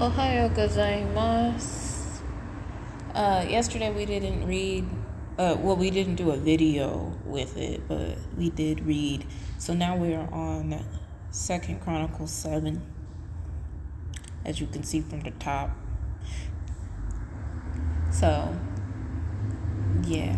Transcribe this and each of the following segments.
Ohayo gozaimasu. Yesterday we didn't read, we didn't do a video with it, but we did read. So now we are on 2nd Chronicles 7, as you can see from the top. So, yeah.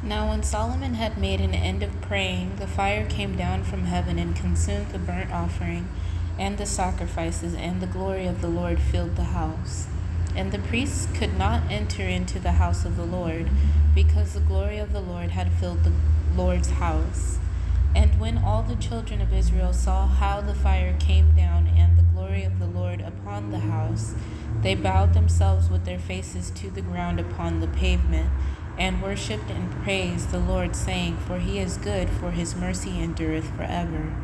Now when Solomon had made an end of praying, the fire came down from heaven and consumed the burnt offering and the sacrifices, and the glory of the Lord filled the house. And the priests could not enter into the house of the Lord, because the glory of the Lord had filled the Lord's house. And when all the children of Israel saw how the fire came down and the glory of the Lord upon the house, they bowed themselves with their faces to the ground upon the pavement, and worshipped and praised the Lord, saying, For he is good, for his mercy endureth forever.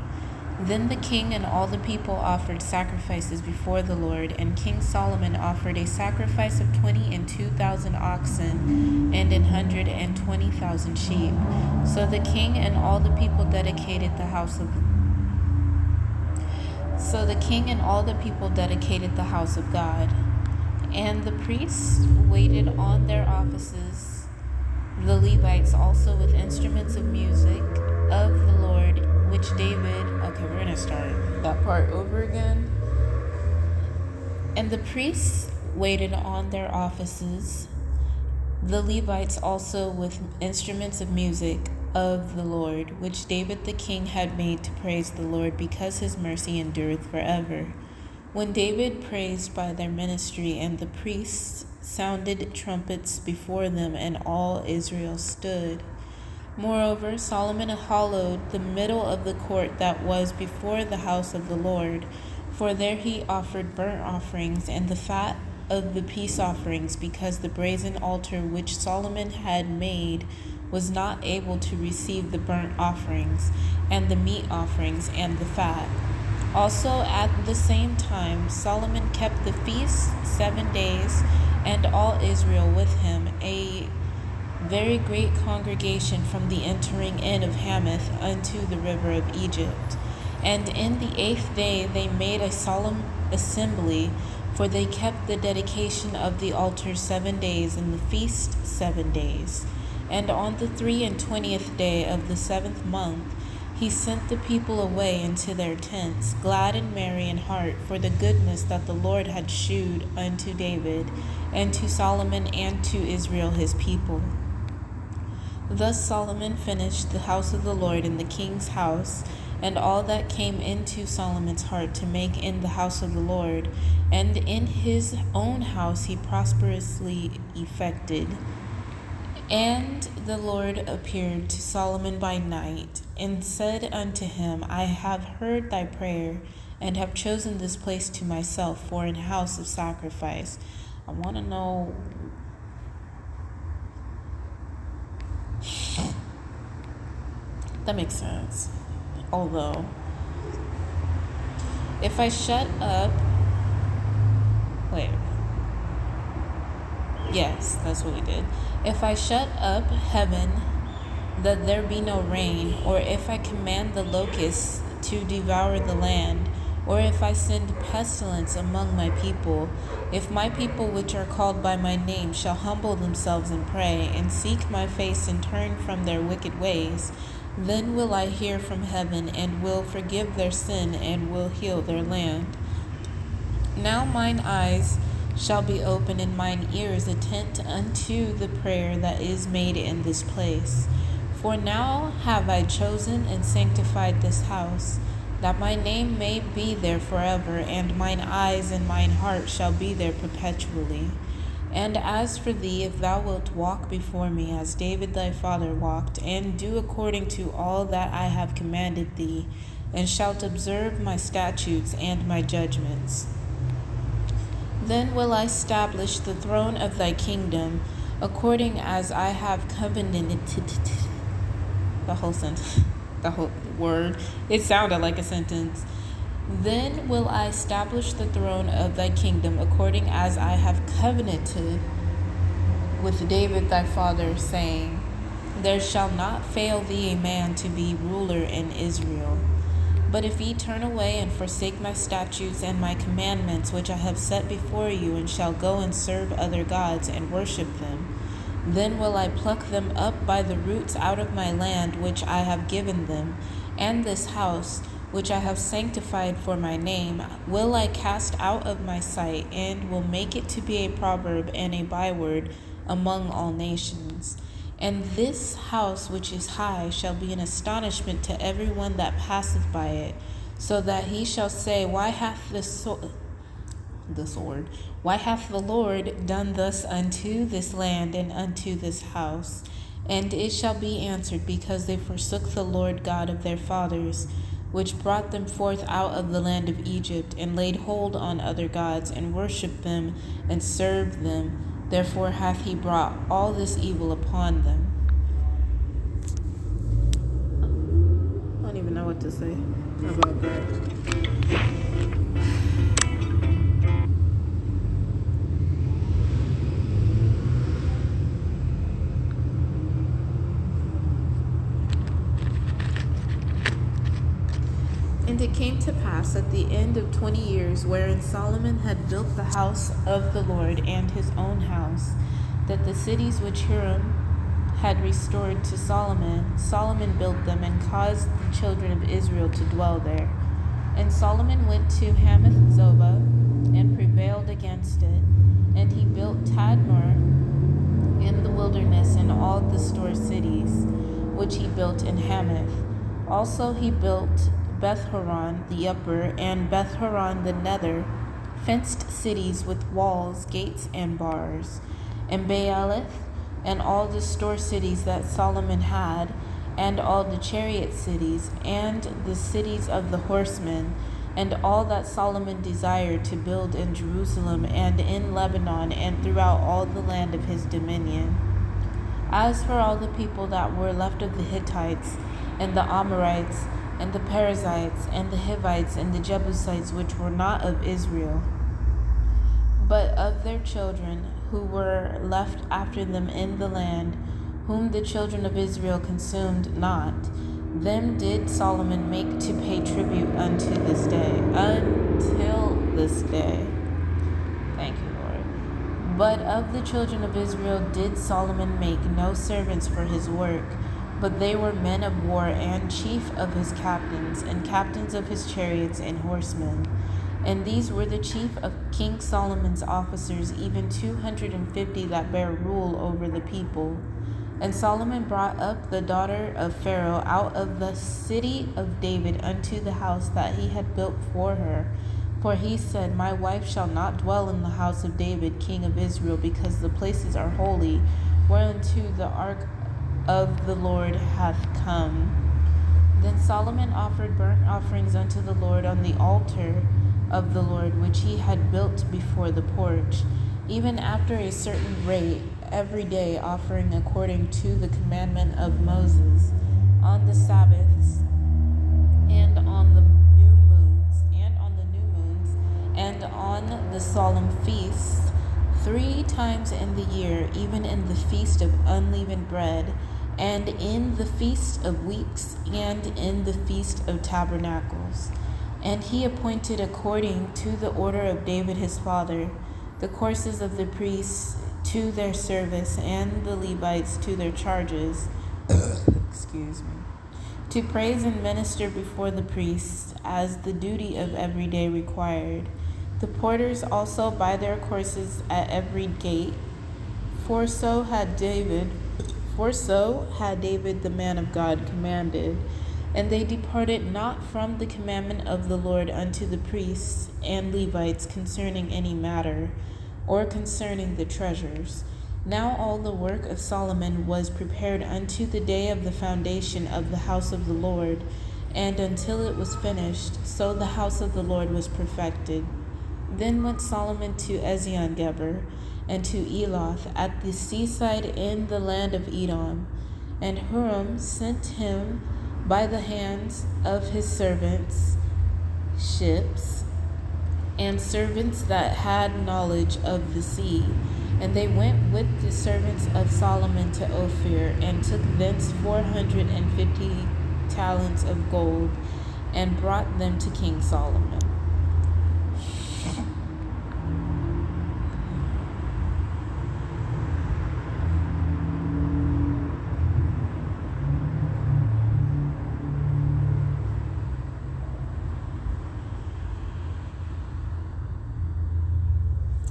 Then the king and all the people offered sacrifices before the Lord, and King Solomon offered a sacrifice of 22,000 oxen and 120,000 sheep. So the king and all the people dedicated the house of God. And the priests waited on their offices, the Levites also with instruments of music of the Lord, which David... Okay, we're going to start that part over again. And the priests waited on their offices, the Levites also with instruments of music of the Lord, which David the king had made to praise the Lord, because his mercy endureth forever. When David praised by their ministry, and the priests sounded trumpets before them, and all Israel stood. Moreover, Solomon hallowed the middle of the court that was before the house of the Lord, for there he offered burnt offerings and the fat of the peace offerings, because the brazen altar which Solomon had made was not able to receive the burnt offerings and the meat offerings and the fat. Also at the same time Solomon kept the feast 7 days, and all Israel with him, a very great congregation, from the entering in of Hamath unto the river of Egypt. And in the 8th day they made a solemn assembly, for they kept the dedication of the altar 7 days, and the feast 7 days. And on the 23rd day of the 7th month he sent the people away into their tents, glad and merry in heart, for the goodness that the Lord had shewed unto David, and to Solomon, and to Israel his people. Thus Solomon finished the house of the Lord in the king's house, and all that came into Solomon's heart to make in the house of the Lord, and in his own house he prosperously effected. And the Lord appeared to Solomon by night, and said unto him, I have heard thy prayer, and have chosen this place to myself for an house of sacrifice. I want to know... That makes sense. Although, if I shut up... Wait. Yes, that's what we did. If I shut up heaven, that there be no rain, or if I command the locusts to devour the land, or if I send pestilence among my people, if my people which are called by my name shall humble themselves and pray, and seek my face and turn from their wicked ways, then will I hear from heaven, and will forgive their sin, and will heal their land. Now mine eyes shall be open, and mine ears attent unto the prayer that is made in this place. For now have I chosen and sanctified this house, that my name may be there forever, and mine eyes and mine heart shall be there perpetually. And as for thee, if thou wilt walk before me as David thy father walked, and do according to all that I have commanded thee, and shalt observe my statutes and my judgments, then will I establish the throne of thy kingdom, according as I have covenanted. The whole sentence, the whole word, it sounded like a sentence. Then will I establish the throne of thy kingdom, according as I have covenanted with David thy father, saying, There shall not fail thee a man to be ruler in Israel. But if ye turn away and forsake my statutes and my commandments, which I have set before you, and shall go and serve other gods and worship them, then will I pluck them up by the roots out of my land which I have given them, and this house which I have sanctified for my name, will I cast out of my sight, and will make it to be a proverb and a byword among all nations. And this house which is high shall be an astonishment to every one that passeth by it, so that he shall say, Why hath why hath the Lord done thus unto this land and unto this house? And it shall be answered, because they forsook the Lord God of their fathers, which brought them forth out of the land of Egypt, and laid hold on other gods, and worshipped them, and served them. Therefore hath he brought all this evil upon them. I don't even know what to say about that. And it came to pass at the end of 20 years, wherein Solomon had built the house of the Lord and his own house, that the cities which Hiram had restored to Solomon, Solomon built them and caused the children of Israel to dwell there. And Solomon went to Hamath Zobah and prevailed against it, and he built Tadmor in the wilderness and all the store cities, which he built in Hamath. Also he built Beth-horon the upper, and Beth-horon the nether, fenced cities with walls, gates, and bars, and Baaleth, and all the store cities that Solomon had, and all the chariot cities, and the cities of the horsemen, and all that Solomon desired to build in Jerusalem and in Lebanon, and throughout all the land of his dominion. As for all the people that were left of the Hittites, and the Amorites, and the Perizzites, and the Hivites, and the Jebusites, which were not of Israel, but of their children, who were left after them in the land, whom the children of Israel consumed not, them did Solomon make to pay tribute unto this day, until this day. Thank you, Lord. But of the children of Israel did Solomon make no servants for his work, but they were men of war, and chief of his captains, and captains of his chariots and horsemen. And these were the chief of King Solomon's officers, even 250 that bare rule over the people. And Solomon brought up the daughter of Pharaoh out of the city of David unto the house that he had built for her. For he said, My wife shall not dwell in the house of David, king of Israel, because the places are holy, whereunto the ark of the Lord hath come. Then Solomon offered burnt offerings unto the Lord on the altar of the Lord, which he had built before the porch, even after a certain rate, every day offering according to the commandment of Moses, on the Sabbaths, and on the new moons, and on the solemn feasts, 3 times in the year, even in the feast of unleavened bread, and in the feast of weeks, and in the feast of tabernacles. And he appointed according to the order of David his father the courses of the priests to their service, and the Levites to their charges, to praise and minister before the priests, as the duty of every day required. The porters also by their courses at every gate, for so had David For so had David the man of God commanded. And they departed not from the commandment of the Lord unto the priests and Levites concerning any matter, or concerning the treasures. Now all the work of Solomon was prepared unto the day of the foundation of the house of the Lord, and until it was finished, so the house of the Lord was perfected. Then went Solomon to Ezion-geber, and to Eloth at the seaside in the land of Edom. And Huram sent him by the hands of his servants, ships, and servants that had knowledge of the sea. And they went with the servants of Solomon to Ophir, and took thence 450 talents of gold, and brought them to King Solomon.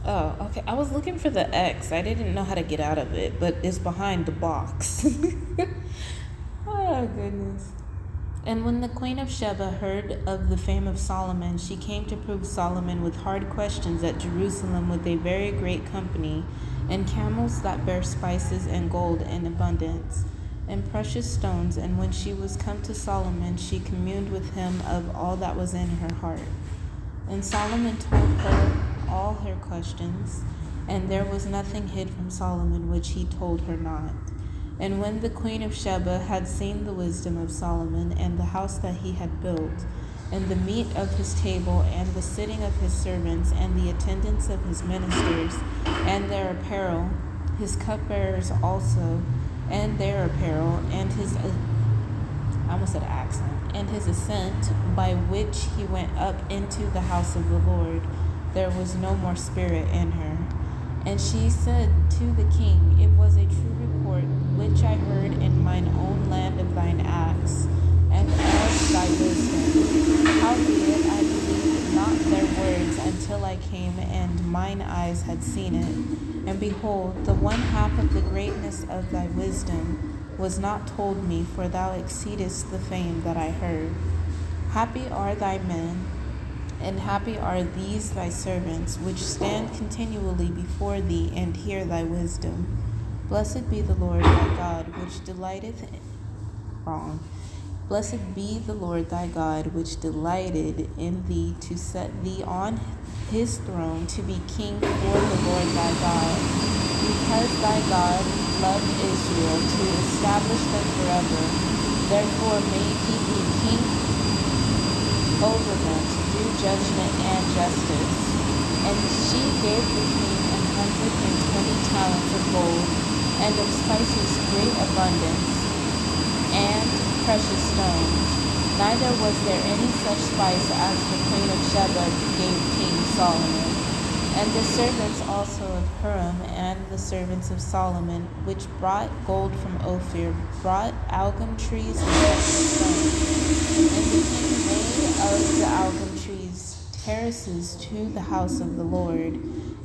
Oh, okay. I was looking for the X. I didn't know how to get out of it, but it's behind the box. Oh, goodness. And when the queen of Sheba heard of the fame of Solomon, she came to prove Solomon with hard questions at Jerusalem with a very great company, and camels that bear spices and gold in abundance, and precious stones. And when she was come to Solomon, she communed with him of all that was in her heart. And Solomon told her all her questions, and there was nothing hid from Solomon which he told her not. And when the queen of Sheba had seen the wisdom of Solomon, and the house that he had built, and the meat of his table, and the sitting of his servants, and the attendance of his ministers, and their apparel, his cupbearers also, and their apparel, and his and his ascent by which he went up into the house of the Lord, there was no more spirit in her. And she said to the king, It was a true report which I heard in mine own land of thine acts, and of thy wisdom. Howbeit I believed not their words until I came, and mine eyes had seen it. And behold, the one half of the greatness of thy wisdom was not told me, for thou exceedest the fame that I heard. Happy are thy men, and happy are these thy servants, which stand continually before thee and hear thy wisdom. Blessed be the Lord thy God, which delighteth Blessed be the Lord thy God, which delighted in thee to set thee on his throne to be king for the Lord thy God, because thy God loved Israel to establish them forever. Therefore made he be king over them to do judgment and justice. And she gave the king 120 talents of gold, and of spices great abundance, and precious stones. Neither was there any such spice as the queen of Sheba gave King Solomon. And the servants also of Huram and the servants of Solomon, which brought gold from Ophir, brought algum trees and precious stones. And the king made of the algum trees terraces to the house of the Lord,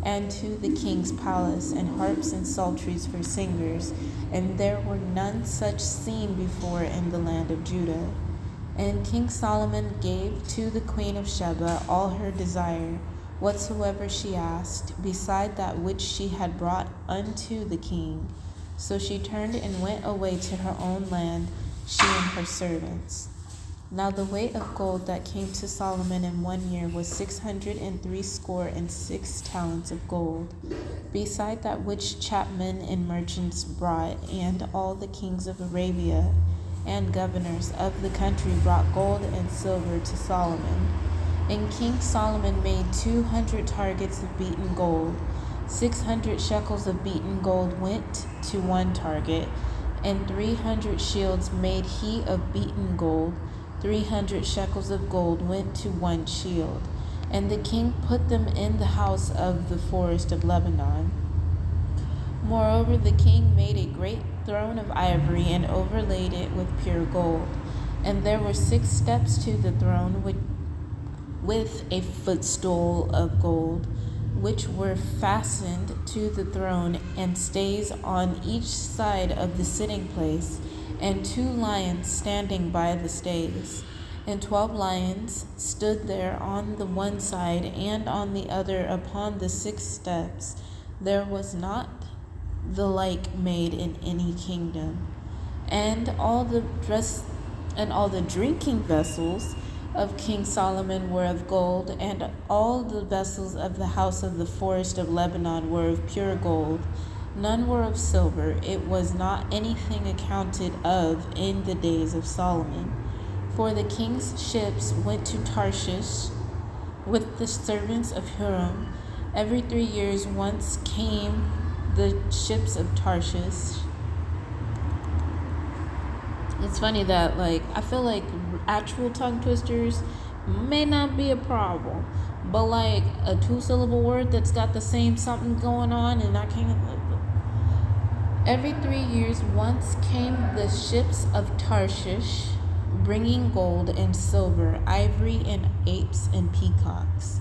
and to the king's palace, and harps and psalteries for singers, and there were none such seen before in the land of Judah. And King Solomon gave to the queen of Sheba all her desire, whatsoever she asked, beside that which she had brought unto the king. So she turned and went away to her own land, she and her servants. Now the weight of gold that came to Solomon in 1 year was 666 talents of gold, beside that which chapmen and merchants brought, and all the kings of Arabia and governors of the country brought gold and silver to Solomon. And King Solomon made 200 targets of beaten gold. 600 shekels of beaten gold went to one target, and 300 shields made he of beaten gold. 300 shekels of gold went to one shield. And the king put them in the house of the forest of Lebanon. Moreover, the king made a great throne of ivory, and overlaid it with pure gold. And there were 6 steps to the throne with a footstool of gold. which were fastened to the throne, and stays on each side of the sitting place, and 2 lions standing by the stays. And 12 lions stood there on the one side and on the other upon the 6 steps. There was not the like made in any kingdom. And all the drinking vessels of King Solomon were of gold, and all the vessels of the house of the forest of Lebanon were of pure gold. None were of silver. It was not anything accounted of in the days of Solomon. For the king's ships went to Tarshish with the servants of Huram. Every 3 years once came the ships of Tarshish. It's funny that, I feel like actual tongue twisters may not be a problem, but a 2-syllable word that's got the same something going on, and I can't. Every 3 years once came the ships of Tarshish, bringing gold and silver, ivory and apes and peacocks.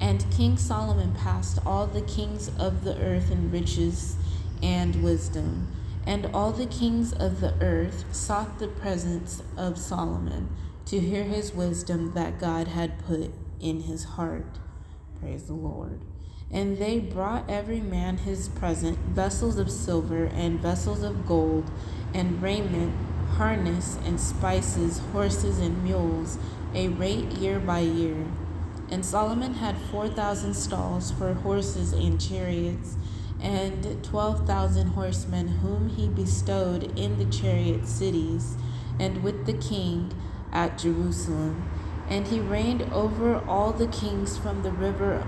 And King Solomon passed all the kings of the earth in riches and wisdom. And all the kings of the earth sought the presence of Solomon to hear his wisdom that God had put in his heart. Praise the Lord. And they brought every man his present, vessels of silver and vessels of gold, and raiment, harness and spices, horses and mules, a rate year by year. And Solomon had 4,000 stalls for horses and chariots, and 12,000 horsemen, whom he bestowed in the chariot cities, and with the king at Jerusalem. And he reigned over all the kings from the river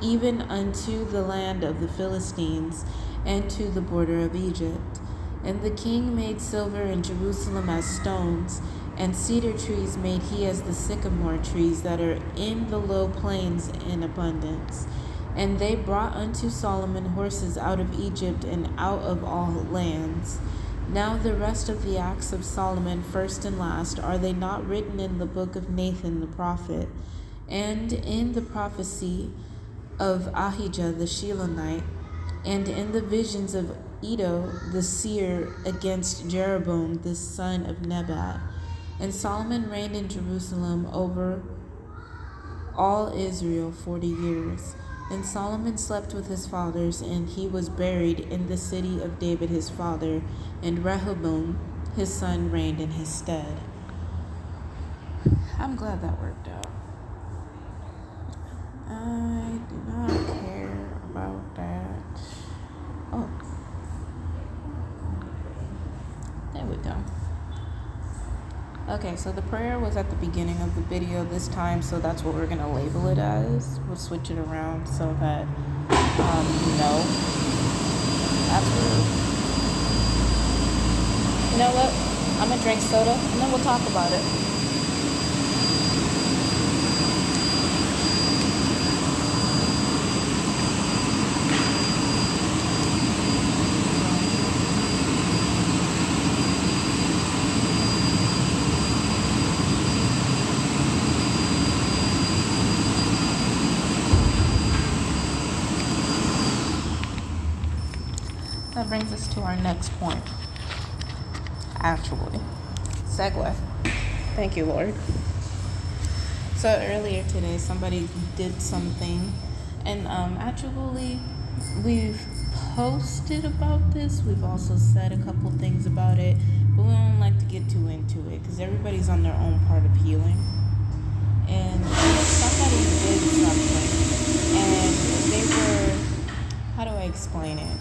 even unto the land of the Philistines, and to the border of Egypt. And the king made silver in Jerusalem as stones, and cedar trees made he as the sycamore trees that are in the low plains in abundance. And they brought unto Solomon horses out of Egypt and out of all lands. Now the rest of the acts of Solomon, first and last, are they not written in the book of Nathan the prophet, and in the prophecy of Ahijah the Shilonite, and in the visions of Iddo the seer against Jeroboam the son of Nebat? And Solomon reigned in Jerusalem over all Israel 40 years. And Solomon slept with his fathers, and he was buried in the city of David his father, and Rehoboam his son reigned in his stead. I'm glad that worked out. I do not care about that. Oh, there we go. Okay, so the prayer was at the beginning of the video this time, so that's what we're going to label it as. We'll switch it around so that, that's rude. You know what? I'm going to drink soda, and then we'll talk about it. That brings us to our next point. Actually, segue. Thank you, Lord. So earlier today, somebody did something, and actually, we've posted about this. We've also said a couple things about it, but we don't like to get too into it because everybody's on their own part of healing. And somebody did something, and they were, how do I explain it?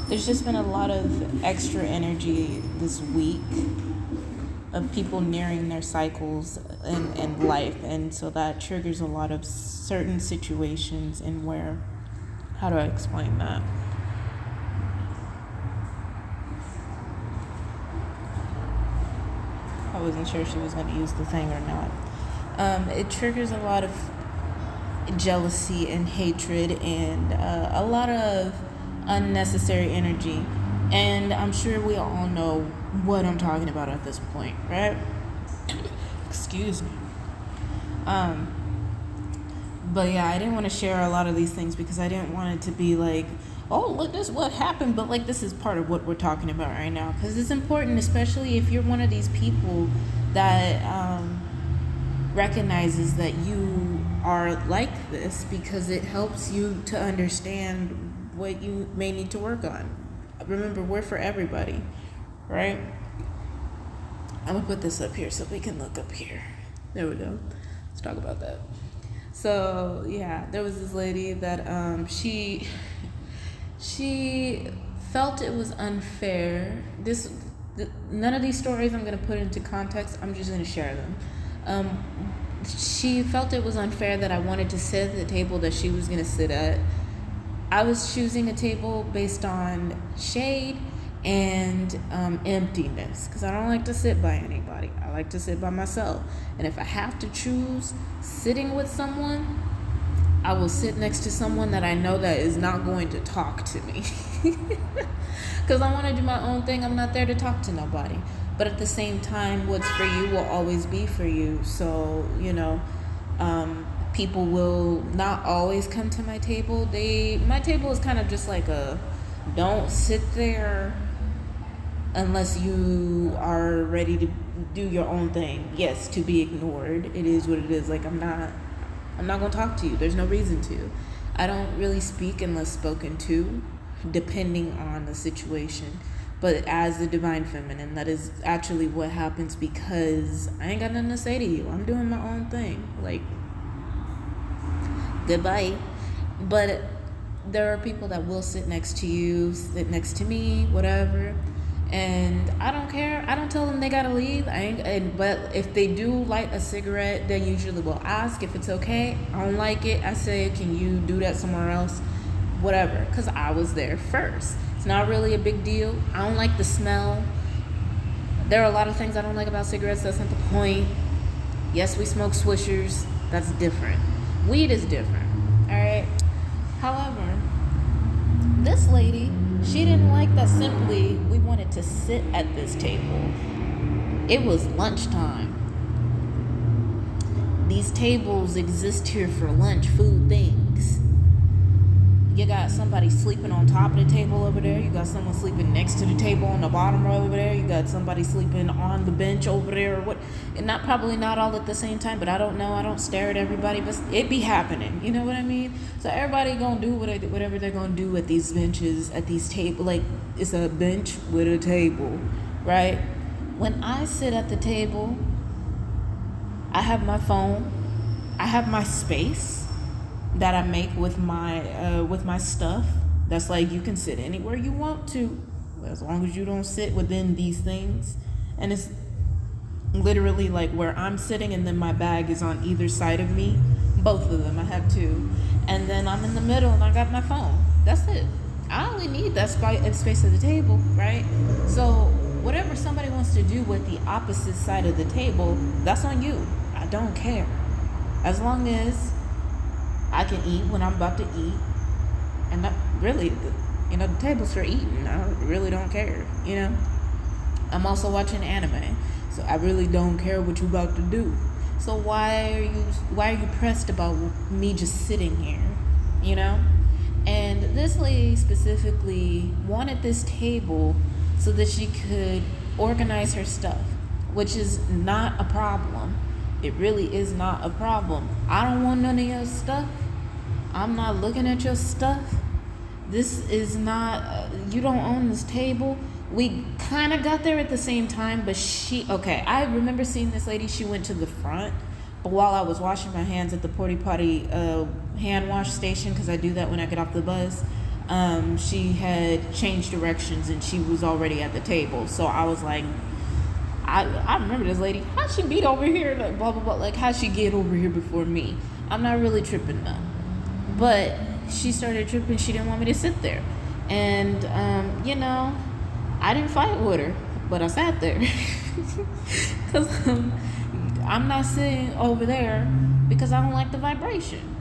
There's just been a lot of extra energy this week of people nearing their cycles and life, and so that triggers a lot of certain situations and where, how do I explain that? I wasn't sure if she was going to use the thing or not. It triggers a lot of jealousy and hatred and a lot of unnecessary energy, and I'm sure we all know what I'm talking about at this point, right? Excuse me. But yeah, I didn't want to share a lot of these things because I didn't want it to be like, oh, look, this is what happened. But like, this is part of what we're talking about right now because it's important, especially if you're one of these people that recognizes that you are like this, because it helps you to understand what you may need to work on. Remember, we're for everybody, right? I'm gonna put this up here so we can look up here. There we go. Let's talk about that. So yeah, there was this lady that she felt it was unfair. None of these stories I'm gonna put into context. I'm just gonna share them. She felt it was unfair that I wanted to sit at the table that she was gonna sit at. I was choosing a table based on shade and emptiness, because I don't like to sit by anybody. I like to sit by myself. And if I have to choose sitting with someone, I will sit next to someone that I know that is not going to talk to me. Because I want to do my own thing. I'm not there to talk to nobody. But at the same time, what's for you will always be for you. So, people will not always come to my table. My table is kind of just like don't sit there unless you are ready to do your own thing. Yes, to be ignored. It is what it is. Like, I'm not gonna talk to you. There's no reason to. I don't really speak unless spoken to, depending on the situation. But as the divine feminine, that is actually what happens, because I ain't got nothing to say to you. I'm doing my own thing. Like, goodbye. But there are people that will sit next to you, sit next to me, whatever. And I don't care. I don't tell them they gotta leave. But if they do light a cigarette, they usually will ask if it's okay. I don't like it. I say, can you do that somewhere else? Whatever, because I was there first. It's not really a big deal. I don't like the smell. There are a lot of things I don't like about cigarettes. That's not the point. Yes, we smoke swishers. That's different. Weed is different. All right. However, this lady, she didn't like that simply we wanted to sit at this table. It was lunchtime. These tables exist here for lunch, food, things. You got somebody sleeping on top of the table over there. You got someone sleeping next to the table on the bottom row over there. You got somebody sleeping on the bench over there. Or what? And probably not all at the same time, but I don't know. I don't stare at everybody, but it be happening. You know what I mean? So everybody gonna do whatever they're gonna do at these benches, at these tables. Like, it's a bench with a table, right? When I sit at the table, I have my phone. I have my space that I make with my stuff. That's like, you can sit anywhere you want to, as long as you don't sit within these things. And it's literally like where I'm sitting, and then my bag is on either side of me. Both of them, I have two. And then I'm in the middle, and I got my phone. That's it. I only need that space at the table, right? So whatever somebody wants to do with the opposite side of the table, that's on you. I don't care. As long as I can eat when I'm about to eat. And not really, the table's for eating. I really don't care, I'm also watching anime, so I really don't care what you about to do. So why are you pressed about me just sitting here, And this lady specifically wanted this table so that she could organize her stuff, which is not a problem. It really is not a problem. I don't want none of your stuff. I'm not looking at your stuff. This is not, you don't own this table. We kind of got there at the same time, but I remember seeing this lady. She went to the front, but while I was washing my hands at the porta potty hand wash station, because I do that when I get off the bus, she had changed directions and she was already at the table. So I was like, I remember this lady. How'd she beat over here? Like, blah, blah, blah. Like, how'd she get over here before me? I'm not really tripping though. But she started tripping. She didn't want me to sit there. And, I didn't fight with her, but I sat there. Because I'm not sitting over there because I don't like the vibration.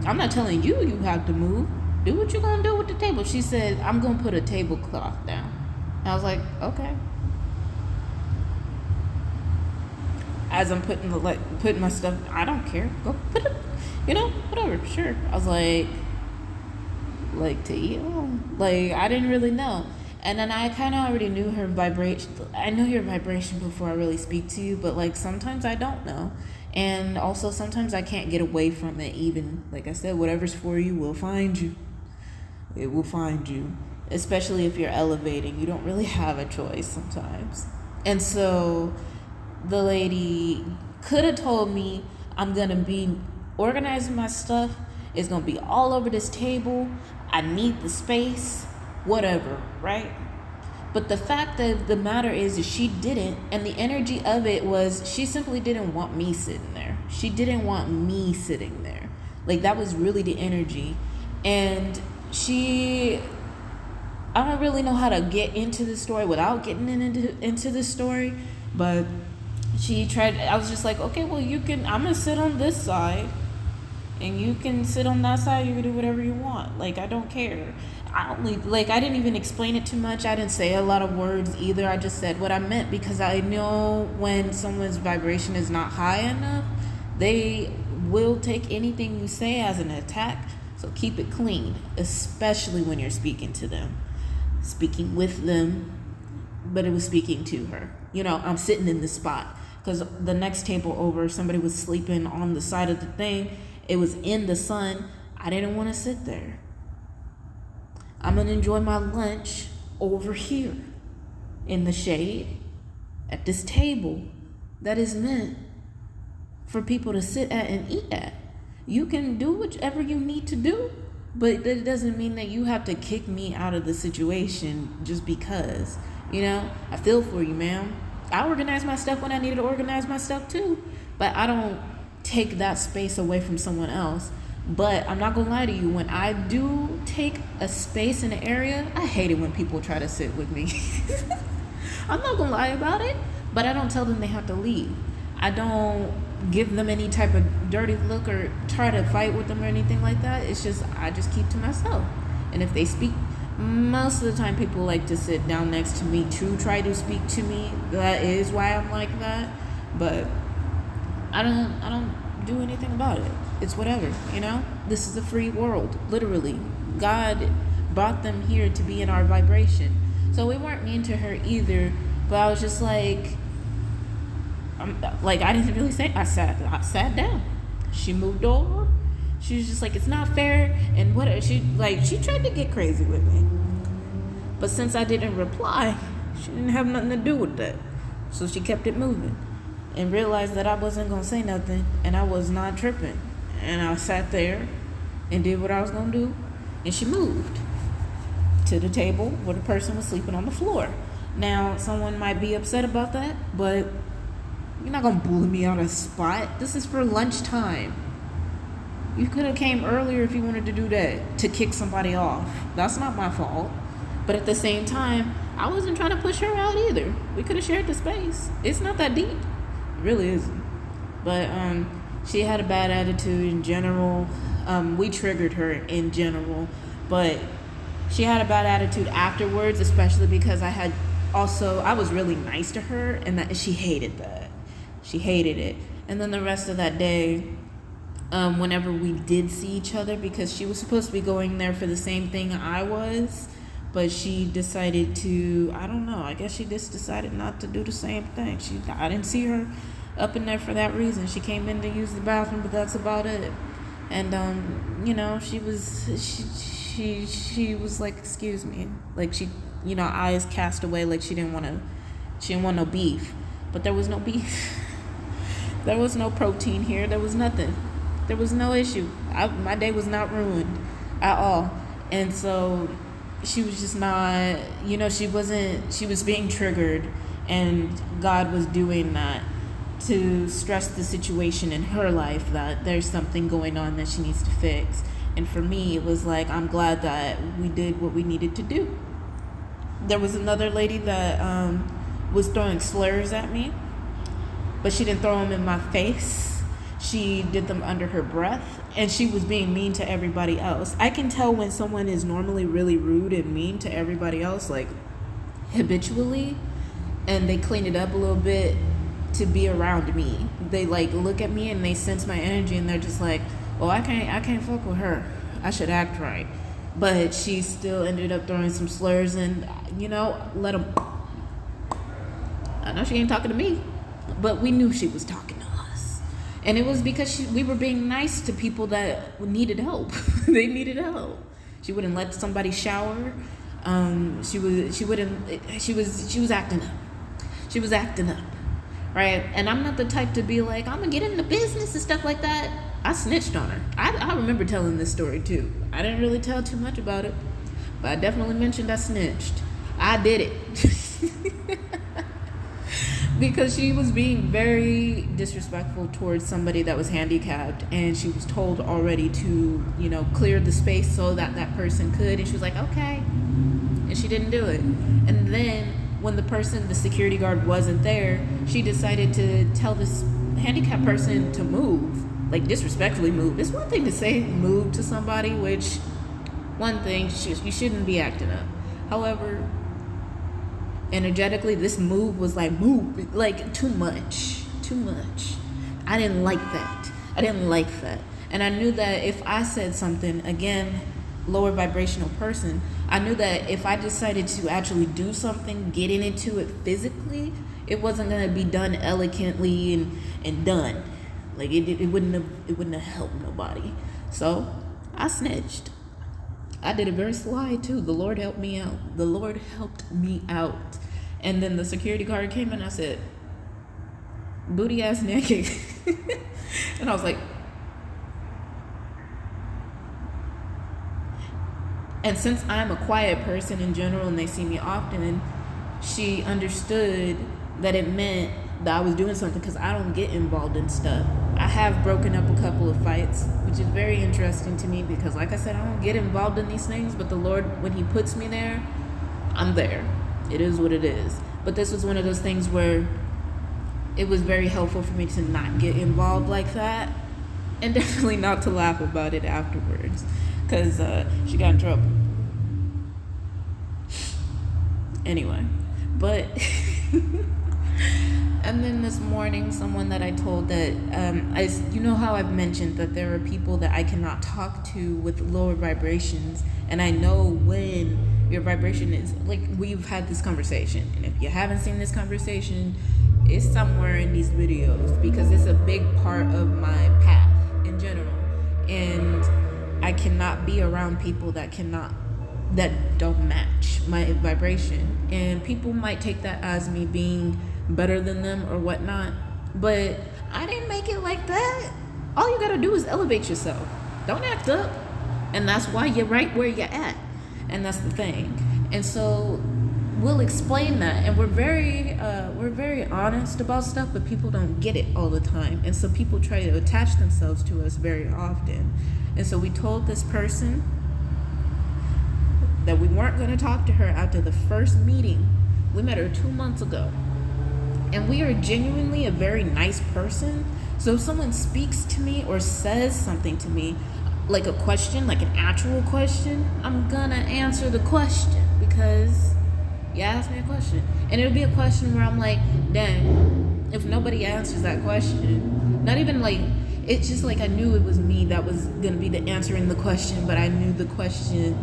I'm not telling you have to move. Do what you're going to do with the table. She said, I'm going to put a tablecloth down. And I was like, okay. As I'm putting my stuff, I don't care. Go put it. Whatever, sure. I was like to eat? Oh, like, I didn't really know. And then I kind of already knew her vibration. I know your vibration before I really speak to you, but like sometimes I don't know. And also sometimes I can't get away from it. Even like I said, whatever's for you will find you. It will find you. Especially if you're elevating. You don't really have a choice sometimes. And so the lady could have told me I'm going to be organizing my stuff. It's going to be all over this table. I need the space, whatever, right? But the fact of the matter is she didn't, and the energy of it was she simply didn't want me sitting there. She didn't want me sitting there. Like, that was really the energy. And I don't really know how to get into the story without getting into the story, but she tried. I was just like, okay, well, I'm going to sit on this side. And you can sit on that side, you can do whatever you want. Like, I don't care. I didn't even explain it too much. I didn't say a lot of words either. I just said what I meant because I know when someone's vibration is not high enough, they will take anything you say as an attack. So keep it clean, especially when you're speaking to them. Speaking with them, but it was speaking to her. I'm sitting in this spot because the next table over, somebody was sleeping on the side of the thing. It was in the sun. I didn't want to sit there. I'm going to enjoy my lunch over here in the shade at this table that is meant for people to sit at and eat at. You can do whatever you need to do, but that doesn't mean that you have to kick me out of the situation just because. I feel for you, ma'am. I organize my stuff when I need to organize my stuff too, but I don't take that space away from someone else. But I'm not gonna lie to you, when I do take a space in an area, I hate it when people try to sit with me. I'm not gonna lie about it, but I don't tell them they have to leave. I don't give them any type of dirty look or try to fight with them or anything like that. It's just I just keep to myself. And if they speak, most of the time people like to sit down next to me to try to speak to me. That is why I'm like that. But I don't do anything about it. It's whatever, This is a free world, literally. God brought them here to be in our vibration. So we weren't mean to her either, but I was just like, I didn't really say. I sat down. She moved over. She was just like, it's not fair, and what she tried to get crazy with me. But since I didn't reply, she didn't have nothing to do with that. So she kept it moving. And realized that I wasn't going to say nothing, and I was not tripping. And I sat there and did what I was going to do, and she moved to the table where the person was sleeping on the floor. Now, someone might be upset about that, but you're not going to bully me out of spot. This is for lunchtime. You could have came earlier if you wanted to do that, to kick somebody off. That's not my fault. But at the same time, I wasn't trying to push her out either. We could have shared the space. It's not that deep. Really isn't. But she had a bad attitude in general. We triggered her in general, but she had a bad attitude afterwards, especially because I was really nice to her, and that she hated that. She hated it. And then the rest of that day, whenever we did see each other, because she was supposed to be going there for the same thing I was, but she decided to, I don't know, I guess she just decided not to do the same thing. I didn't see her up in there for that reason. She came in to use the bathroom, but that's about it. And she was like, excuse me, like she, eyes cast away, like she didn't want no beef. But there was no beef. There was no protein here. There was nothing. There was no issue. My day was not ruined at all. And so she was just not, she was being triggered, and God was doing that to stress the situation in her life, that there's something going on that she needs to fix. And for me, it was like, I'm glad that we did what we needed to do. There was another lady that was throwing slurs at me, but she didn't throw them in my face. She did them under her breath, and she was being mean to everybody else. I can tell when someone is normally really rude and mean to everybody else, like habitually, and they clean it up a little bit to be around me. They look at me and they sense my energy, and they're just like, oh, I can't fuck with her. I should act right. But she still ended up throwing some slurs and, let them. I know she ain't talking to me, but we knew she was talking to us. And it was because we were being nice to people that needed help. They needed help. She wouldn't let somebody shower. She was acting up. She was acting up, right? And I'm not the type to be like, I'm gonna get into business and stuff like that. I snitched on her. I remember telling this story too. I didn't really tell too much about it, but I definitely mentioned I snitched. I did it. Because she was being very disrespectful towards somebody that was handicapped, and she was told already to, clear the space so that that person could, and she was like, okay, and she didn't do it. And then when the security guard wasn't there, she decided to tell this handicapped person to move, like disrespectfully move. It's one thing to say move to somebody, which one thing, you shouldn't be acting up. However, energetically, this move was like move, like too much. I didn't like that. And I knew that if I said something, again, lower vibrational person, I knew that if I decided to actually do something, getting into it physically, it wasn't going to be done elegantly and done. Like it wouldn't have helped nobody. So I snitched. I did it very sly too. The Lord helped me out. And then the security guard came and I said, booty ass naked. And I was like, and since I'm a quiet person in general and they see me often, she understood that it meant that I was doing something, because I don't get involved in stuff. I have broken up a couple of fights, which is very interesting to me because, like I said, I don't get involved in these things, but the Lord, when he puts me there, I'm there. It is what it is. But this was one of those things where it was very helpful for me to not get involved like that, and definitely not to laugh about it afterwards, because she got in trouble. Anyway, but and then this morning, someone that I told that you know how I've mentioned that there are people that I cannot talk to with lower vibrations, and I know when your vibration is, like, we've had this conversation, and if you haven't seen this conversation, it's somewhere in these videos, because it's a big part of my path in general, and I cannot be around people that don't match my vibration, and people might take that as me being better than them or whatnot, but I didn't make it like that. All you gotta do is elevate yourself. Don't act up, and that's why you're right where you're at, and that's the thing. And so we'll explain that, and we're very honest about stuff, but people don't get it all the time, and so people try to attach themselves to us very often. And so we told this person that we weren't going to talk to her after the first meeting. We met her 2 months ago, and we are genuinely a very nice person. So if someone speaks to me or says something to me, like a question, like an actual question, I'm gonna answer the question, because you asked me a question, and it'll be a question where I'm like, dang, if nobody answers that question, not even like, it's just like I knew it was me that was gonna be the answering the question, but I knew the question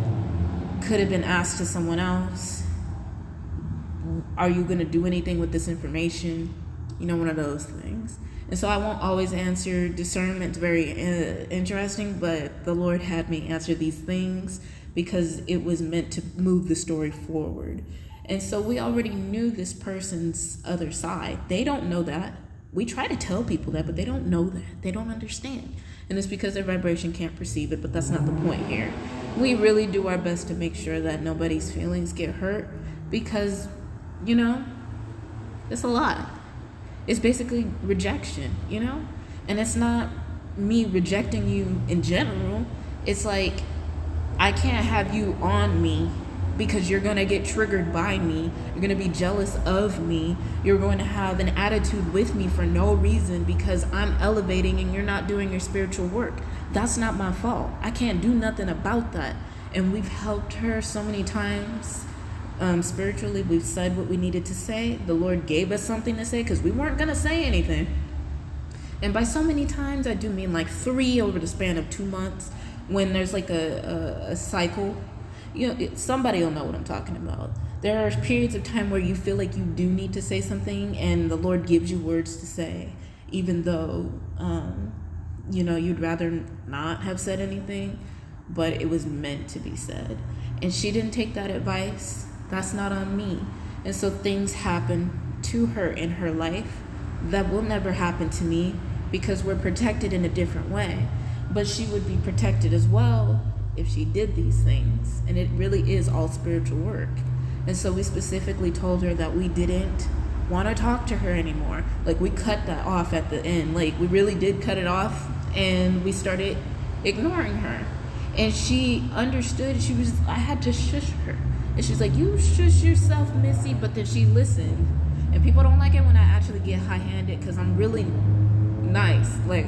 could have been asked to someone else. Are you gonna do anything with this information? One of those things. And so I won't always answer. Discernment's very interesting, but the Lord had me answer these things because it was meant to move the story forward. And so we already knew this person's other side. They don't know that. We try to tell people that, but they don't know that. They don't understand. And it's because their vibration can't perceive it, but that's not the point here. We really do our best to make sure that nobody's feelings get hurt, because, it's a lot. It's basically rejection, And it's not me rejecting you in general. It's like, I can't have you on me because you're going to get triggered by me. You're going to be jealous of me. You're going to have an attitude with me for no reason because I'm elevating and you're not doing your spiritual work. That's not my fault. I can't do nothing about that. And we've helped her so many times. Spiritually, we've said what we needed to say. The Lord gave us something to say because we weren't going to say anything. And by so many times, I do mean like 3 over the span of 2 months, when there's like a cycle. Somebody will know what I'm talking about. There are periods of time where you feel like you do need to say something, and the Lord gives you words to say, even though, you'd rather not have said anything, but it was meant to be said. And she didn't take that advice. That's not on me. And so things happen to her in her life that will never happen to me, because we're protected in a different way. But she would be protected as well if she did these things. And it really is all spiritual work. And so we specifically told her that we didn't want to talk to her anymore. Like, we cut that off at the end. Like, we really did cut it off, and we started ignoring her. And she understood. I had to shush her. And she's like, you shush yourself, Missy. But then she listened. And people don't like it when I actually get high-handed, because I'm really nice. Like,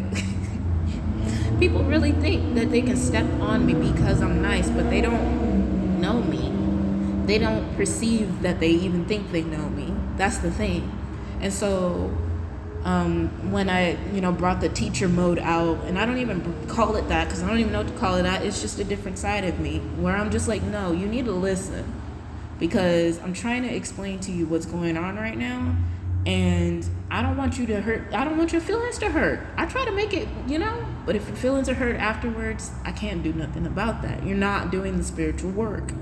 people really think that they can step on me because I'm nice, but they don't know me. They don't perceive that they even think they know me. That's the thing. And so when I, brought the teacher mode out, and I don't even call it that, because I don't even know what to call it that. It's just a different side of me, where I'm just like, no, you need to listen, because I'm trying to explain to you what's going on right now, and I don't want you to hurt. I don't want your feelings to hurt. I try to make it, but if your feelings are hurt afterwards, I can't do nothing about that. You're not doing the spiritual work.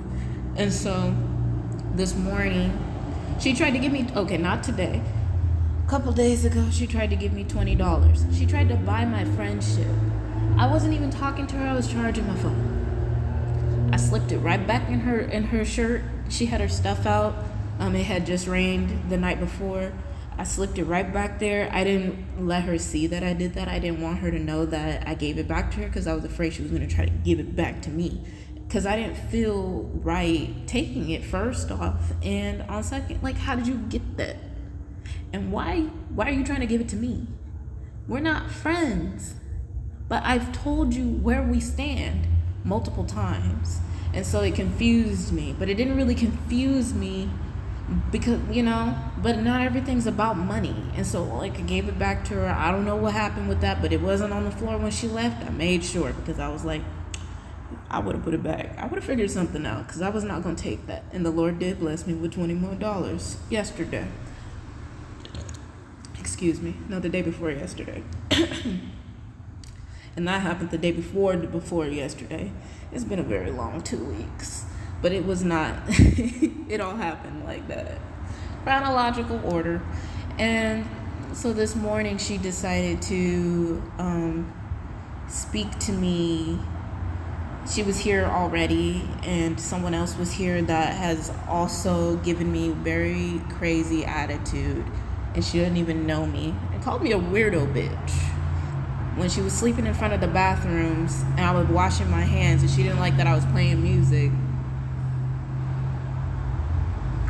And so this morning, she tried to give me, not today, a couple days ago, she tried to give me $20. She tried to buy my friendship. I wasn't even talking to her. I was charging my phone. I slipped it right back in her shirt. She had her stuff out. It had just rained the night before. I slipped it right back there. I didn't let her see that I did that. I didn't want her to know that I gave it back to her, because I was afraid she was going to try to give it back to me. Because I didn't feel right taking it, first off. And on second, like, how did you get that? And why are you trying to give it to me? We're not friends. But I've told you where we stand multiple times. And so it confused me. But it didn't really confuse me, because, but not everything's about money. And so, like, I gave it back to her. I don't know what happened with that, but it wasn't on the floor when she left. I made sure, because I was like, I would have put it back. I would have figured something out, because I was not going to take that. And the Lord did bless me with $20 more yesterday. Excuse me. No, the day before yesterday. And that happened the day before yesterday. It's been a very long 2 weeks. But it was not. It all happened like that. Chronological order. And so this morning she decided to speak to me. She was here already, and someone else was here that has also given me very crazy attitude, and she didn't even know me, and called me a weirdo bitch when she was sleeping in front of the bathrooms, and I was washing my hands, and she didn't like that I was playing music.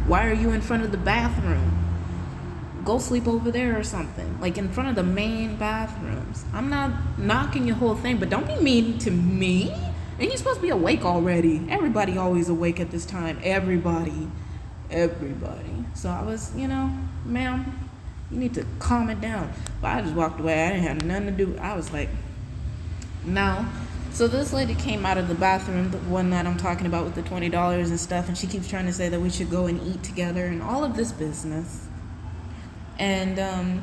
Why are you in front of the bathroom? Go sleep over there or something, like in front of the main bathrooms. I'm not knocking your whole thing, but don't be mean to me. And you're supposed to be awake already. Everybody always awake at this time. Everybody. So I was, ma'am, you need to calm it down. But I just walked away. I didn't have nothing to do. I was like, no. So this lady came out of the bathroom, the one that I'm talking about with the $20 and stuff, and she keeps trying to say that we should go and eat together and all of this business. And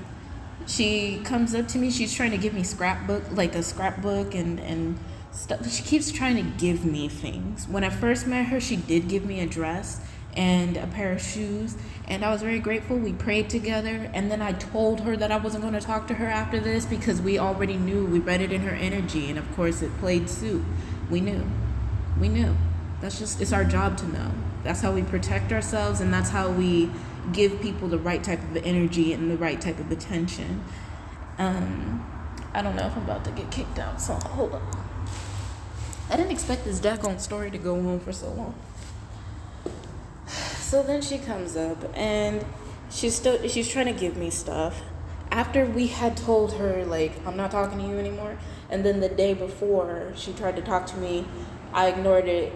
she comes up to me. She's trying to give me a scrapbook and stuff. She keeps trying to give me things. When I first met her, she did give me a dress and a pair of shoes, and I was very grateful. We prayed together, and then I told her that I wasn't going to talk to her after this, because we already knew. We read it in her energy, and of course it played suit. We knew. It's our job to know. That's how we protect ourselves, and that's how we give people the right type of energy and the right type of attention. I don't know if I'm about to get kicked out, so hold on. I didn't expect this daggone story to go on for so long. So then she comes up, and she's trying to give me stuff. After we had told her, like, I'm not talking to you anymore, and then the day before she tried to talk to me, I ignored it,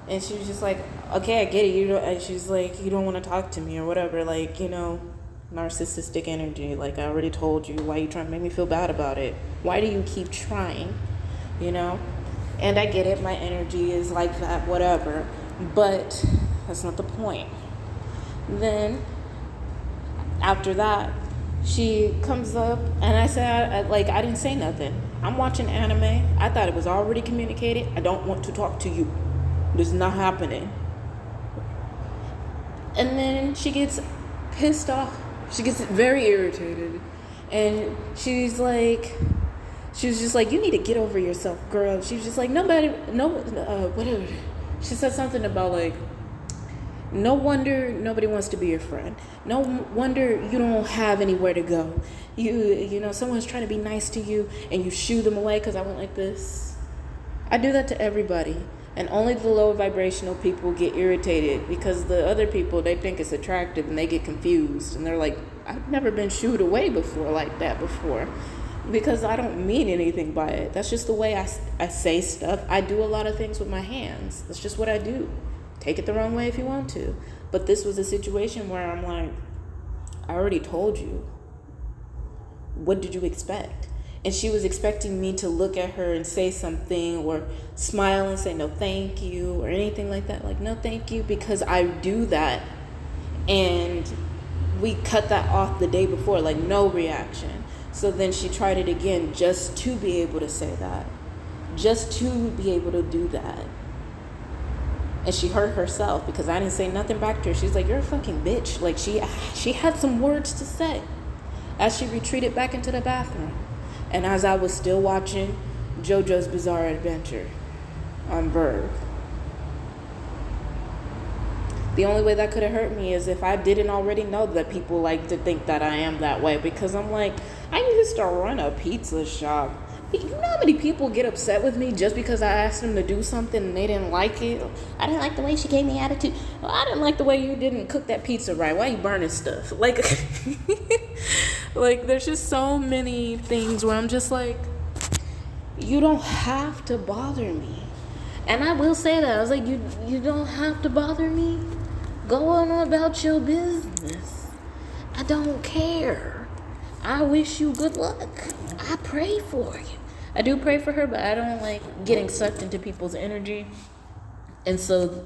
and she was just like, okay, I get it, and she's like, you don't want to talk to me or whatever, like, narcissistic energy. Like I already told you, why are you trying to make me feel bad about it? Why do you keep trying? You know? And I get it, my energy is like that, whatever. But that's not the point. Then, after that, she comes up and I said, I didn't say nothing. I'm watching anime. I thought it was already communicated. I don't want to talk to you. This is not happening. And then she gets pissed off. She gets very irritated. And she was just like, you need to get over yourself, girl. She was just like, whatever. She said something about like, no wonder nobody wants to be your friend. No wonder you don't have anywhere to go. You know, someone's trying to be nice to you and you shoo them away because I went like this. I do that to everybody. And only the lower vibrational people get irritated because the other people, they think it's attractive and they get confused. And they're like, I've never been shooed away before like that before. Because I don't mean anything by it. That's just the way I say stuff. I do a lot of things with my hands. That's just what I do. Take it the wrong way if you want to. But this was a situation where I'm like, I already told you. What did you expect? And she was expecting me to look at her and say something or smile and say no thank you or anything like that. Like, no thank you, because I do that. And we cut that off the day before, like no reaction. So then she tried it again just to be able to say that. Just to be able to do that. And she hurt herself because I didn't say nothing back to her. She's like, you're a fucking bitch. Like she had some words to say as she retreated back into the bathroom. And as I was still watching JoJo's Bizarre Adventure on Verve. The only way that could have hurt me is if I didn't already know that people like to think that I am that way. Because I'm like, I used to run a pizza shop. You know how many people get upset with me just because I asked them to do something and they didn't like it? I didn't like the way she gave me attitude. Well, I didn't like the way you didn't cook that pizza right. Why are you burning stuff? Like, like there's just so many things where I'm just like, you don't have to bother me. And I will say that. I was like, you don't have to bother me. Go on about your business. I don't care. I wish you good luck. I pray for you. I do pray for her, but I don't like getting sucked into people's energy. And so,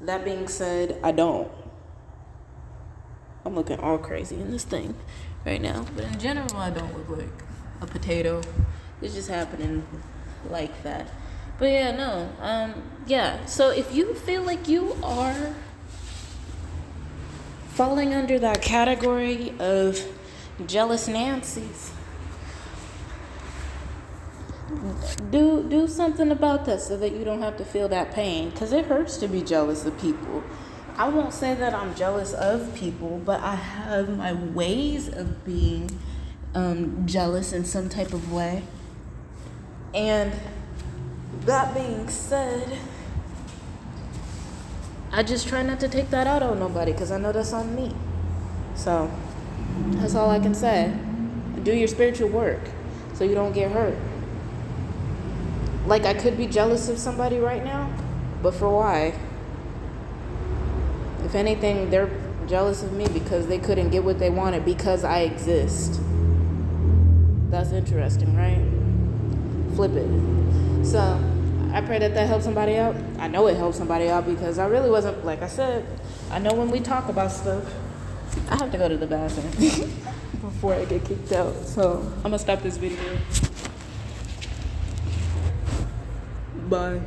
that being said, I don't. I'm looking all crazy in this thing right now. But in general, I don't look like a potato. It's just happening like that. But yeah, no. Yeah. So if you feel like you are falling under that category of jealous Nancy's, do something about that so that you don't have to feel that pain, because it hurts to be jealous of people. I won't say that I'm jealous of people, but I have my ways of being jealous in some type of way. And that being said, I just try not to take that out on nobody because I know that's on me. So that's all I can say. Do your spiritual work so you don't get hurt. Like, I could be jealous of somebody right now, but for why? If anything, they're jealous of me because they couldn't get what they wanted because I exist. That's interesting, right? Flip it. So I pray that helps somebody out. I know it helps somebody out because I really wasn't, like I said, I know when we talk about stuff, I have to go to the bathroom before I get kicked out. So I'm going to stop this video. Bye.